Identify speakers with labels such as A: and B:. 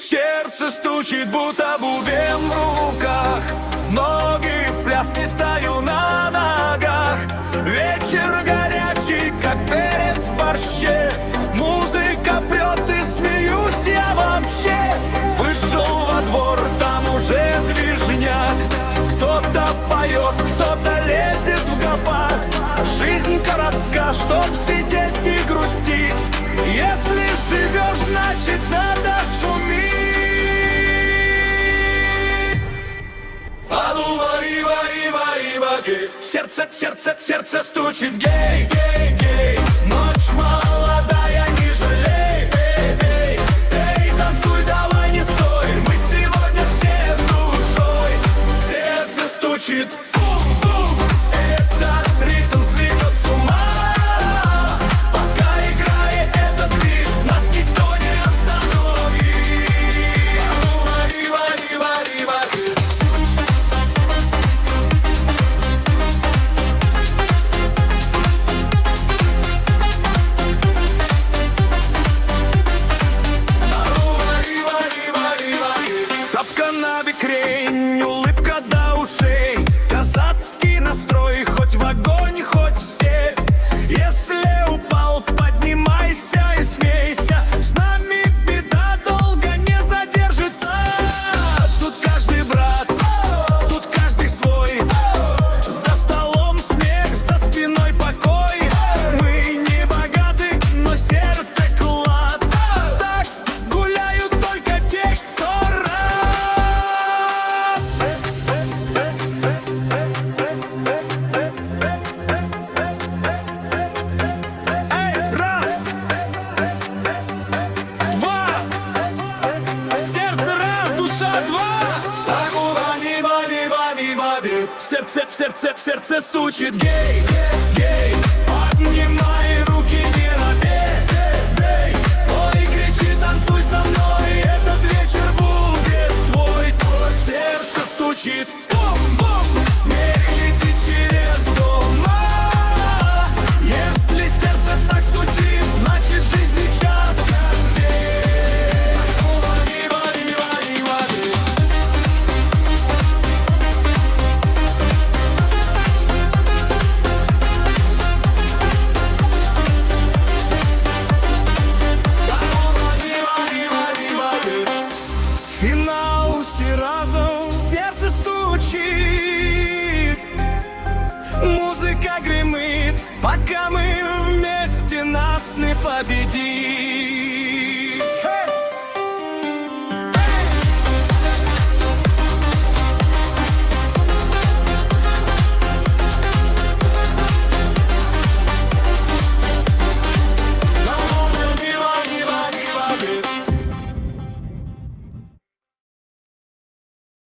A: Сердце стучит, будто бубен в руках. Ноги в пляс, не стою на ногах. Вечер горячий, как перец в борще. Музыка прет и смеюсь я вообще. Вышел во двор, там уже движняк. Кто-то поет, кто-то лезет в гопак. Жизнь коротка, чтоб сидеть и грустить. Если живешь, значит надо шуметь. А ну вари, вари, вари, вари. Сердце, сердце, сердце стучит. Гей, гей, гей. Ночь молодая, не жалей. Эй, эй, эй, танцуй, давай, не стой. Мы сегодня все с душой. Сердце стучит. Бум-бум. Этот ритм сведет с ума. Пока играет этот бит, нас никто не остановит. А ну вари, вари, вари, вари. Шапка на бикрень, улыбка до ушей. Казацкий настрой, хоть в огонь, хоть в степь. Если упал, поднимайся и смейся. С нами беда долго не задержится. Тут каждый брат, тут каждый свой. За столом смех, за спиной покой. Мы не богаты, но сердце клад. Так гуляют только те, кто рад. Эй, раз, два, сердце раз, душа два. Так вани, вани, вани, вани. Сердце, сердце, сердце стучит. Гей, гей, гей.